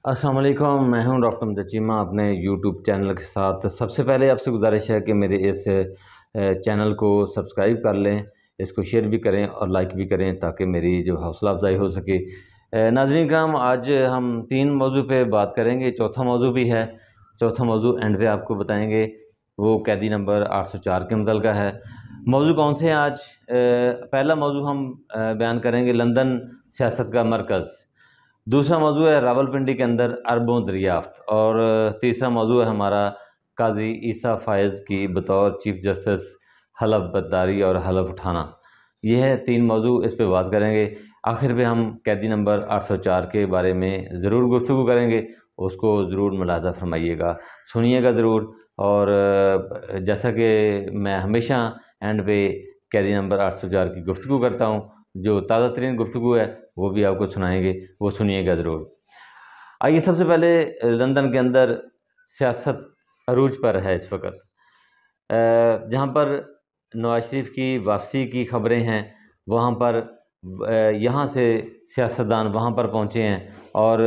अस्सलाम वालेकुम। मैं हूं डॉक्टर अमजद चीमा अपने यूट्यूब चैनल के साथ। सबसे पहले आपसे गुजारिश है कि मेरे इस चैनल को सब्सक्राइब कर लें, इसको शेयर भी करें और लाइक भी करें ताकि मेरी जो हौसला अफजाई हो सके। नाज़रीन कराम, आज हम 3 मौजू पे बात करेंगे। चौथा मौजू भी है। चौथा मौजू एंड पे आपको बताएंगे। वो कैदी नंबर 804 के मुतल्लिक़ है। मौजू कौन से हैं आज? पहला मौजू हम बयान करेंगे लंदन सियासत का मरकज़। दूसरा मौजू है रावलपिंडी के अंदर अरबों दरियाफ्त। और तीसरा मौजू है हमारा काजी ईसा फ़ायज़ की बतौर चीफ जस्टिस हलफ बर्दारी और हलफ उठाना। ये है 3 मौजू, इस पे बात करेंगे। आखिर पे हम कैदी नंबर 804 के बारे में ज़रूर गुफ्तगू करेंगे, उसको ज़रूर मुलाहज़ा फरमाइएगा, सुनिएगा ज़रूर। और जैसा कि मैं हमेशा एंड पे कैदी नंबर 804 की गुफ्तगू करता हूँ, जो ताज़ा तरीन गुफ्तगू है वो भी आपको सुनाएंगे, वो सुनिएगा ज़रूर। आइए, सबसे पहले लंदन के अंदर सियासत अरूज पर है इस वक्त। जहाँ पर नवाज शरीफ की वापसी की खबरें हैं, वहाँ पर यहाँ से सियासतदान वहाँ पर पहुँचे हैं और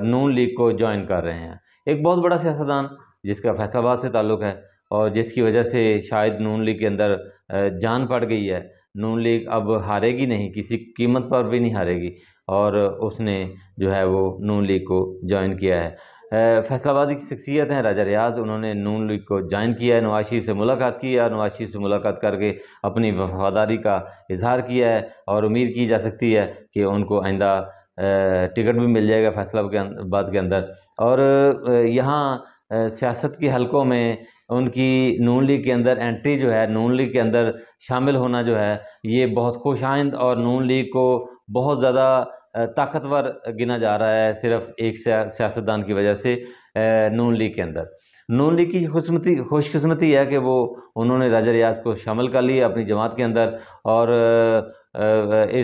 नून लीग को ज्वाइन कर रहे हैं। एक बहुत बड़ा सियासतदान जिसका फैसलाबाद से ताल्लुक़ है और जिसकी वजह से शायद नून लीग के अंदर जान पड़ गई है। नून लीग अब हारेगी नहीं, किसी कीमत पर भी नहीं हारेगी, और उसने जो है वो नून लीग को ज्वाइन किया है। फैसलाबादी की शख्सियत हैं राजा रियाज, उन्होंने नून लीग को ज्वाइन किया है, नवाज शरीफ से मुलाकात की है और नवाज शरीफ से मुलाकात करके अपनी वफादारी का इजहार किया है और उम्मीद की जा सकती है कि उनको आइंदा टिकट भी मिल जाएगा फैसलाबाद के अंदर। और यहाँ सियासत के हलकों में उनकी नून लीग के अंदर एंट्री जो है, नून लीग के अंदर शामिल होना जो है, ये बहुत खुशाइंद और नून लीग को बहुत ज़्यादा ताकतवर गिना जा रहा है सिर्फ एक सियासतदान की वजह से। नून लीग के अंदर नून लीग की खुशकिस्मती है कि वो उन्होंने राजा रियाज को शामिल कर लिया अपनी जमात के अंदर। और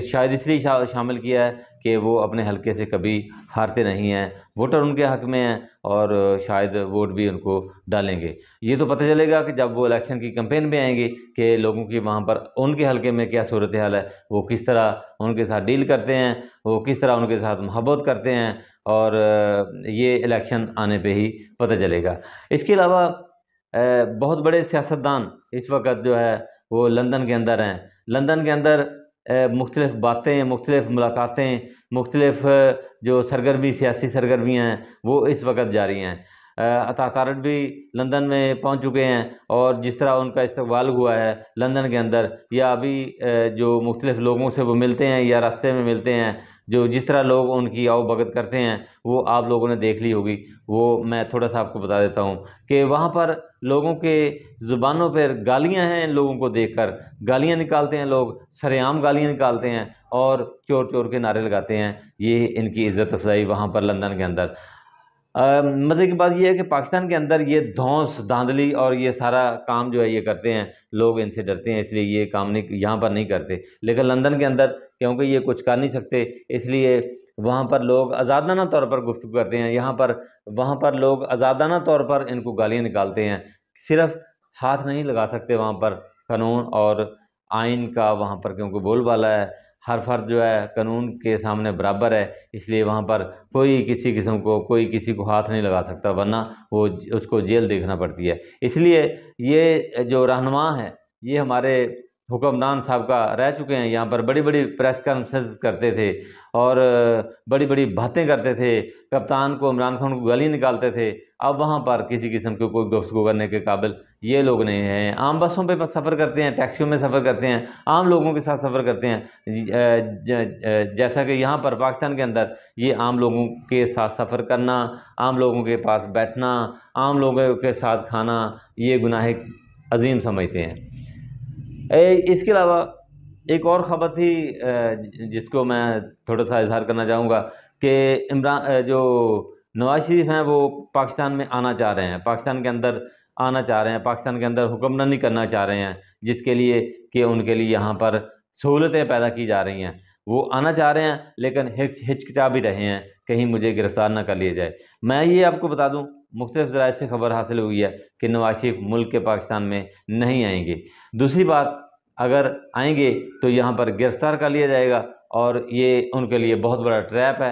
शायद इसलिए शामिल किया है कि वो अपने हलके से कभी हारते नहीं हैं, वोटर उनके हक में हैं और शायद वोट भी उनको डालेंगे। ये तो पता चलेगा कि जब वो इलेक्शन की कैंपेन में आएंगे कि लोगों की वहाँ पर उनके हलके में क्या सूरत हाल है, वो किस तरह उनके साथ डील करते हैं, वो किस तरह उनके साथ मोहब्बत करते हैं, और ये इलेक्शन आने पे ही पता चलेगा। इसके अलावा बहुत बड़े सियासतदान इस वक्त जो है वो लंदन के अंदर हैं। लंदन के अंदर मुख्तलिफ बातें, मुख्तलिफ मुलाकातें, मुख्तलिफ जो सरगर्मी, सियासी सरगर्मियाँ हैं वो इस वक्त जारी हैं। अता तारड़ भी लंदन में पहुंच चुके हैं और जिस तरह उनका इस्तकबाल हुआ है लंदन के अंदर, या अभी जो मुख्तलिफ लोगों से वो मिलते हैं या रास्ते में मिलते हैं, जो जिस तरह लोग उनकी आओ भगत करते हैं वो आप लोगों ने देख ली होगी। वो मैं थोड़ा सा आपको बता देता हूँ कि वहाँ पर लोगों के ज़ुबानों पर गालियाँ हैं, लोगों को देखकर गालियाँ निकालते हैं, लोग सरेआम गालियाँ निकालते हैं और चोर चोर के नारे लगाते हैं। ये इनकी इज़्ज़त अफजाई वहाँ पर लंदन के अंदर। मज़े की बात यह है कि पाकिस्तान के अंदर ये धौंस धांधली और ये सारा काम जो है ये करते हैं, लोग इनसे डरते हैं, इसलिए ये काम नहीं, यहाँ पर नहीं करते। लेकिन लंदन के अंदर क्योंकि ये कुछ कर नहीं सकते, इसलिए वहाँ पर लोग आज़ादाना तौर पर गुफ्तगू करते हैं। वहाँ पर लोग आज़ादाना तौर पर इनको गालियाँ निकालते हैं। सिर्फ हाथ नहीं लगा सकते वहाँ पर, कानून और आइन का वहाँ पर क्योंकि बोलबाला है, हर फर्द जो है कानून के सामने बराबर है, इसलिए वहाँ पर कोई किसी किस्म को, कोई किसी को हाथ नहीं लगा सकता, वरना वो उसको जेल देखना पड़ती है। इसलिए ये जो रहनुमा है ये हमारे हुक्मरान साहब का रह चुके हैं, यहाँ पर बड़ी बड़ी प्रेस कॉन्फ्रेंस करते थे और बड़ी बड़ी बातें करते थे, कप्तान को, इमरान खान को गाली निकालते थे। अब वहाँ पर किसी किस्म के कोई गुफ्तगू करने के काबिल ये लोग नहीं हैं। आम बसों पे सफ़र करते हैं, टैक्सियों में सफ़र करते हैं, आम लोगों के साथ सफ़र करते हैं। जैसा कि यहाँ पर पाकिस्तान के अंदर ये आम लोगों के साथ सफ़र करना, आम लोगों के पास बैठना, आम लोगों के साथ खाना, ये गुनाह अजीम समझते हैं। इसके अलावा एक और ख़बर थी जिसको मैं थोड़ा सा इजहार करना चाहूँगा कि जो नवाज शरीफ हैं वो पाकिस्तान में आना चाह रहे हैं, पाकिस्तान के अंदर आना चाह रहे हैं, पाकिस्तान के अंदर हुक्मरानी करना चाह रहे हैं, जिसके लिए कि उनके लिए यहाँ पर सहूलतें पैदा की जा रही हैं। वो आना चाह रहे हैं लेकिन हिचकिचा भी रहे हैं कहीं मुझे गिरफ्तार ना कर लिया जाए। मैं ये आपको बता दूं, मुख्तलिफ ज़राए से खबर हासिल हुई है कि नवाज शरीफ मुल्क के पाकिस्तान में नहीं आएंगे। दूसरी बात, अगर आएंगे तो यहाँ पर गिरफ्तार कर लिया जाएगा और ये उनके लिए बहुत बड़ा ट्रैप है।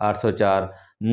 804،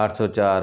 804،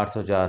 804۔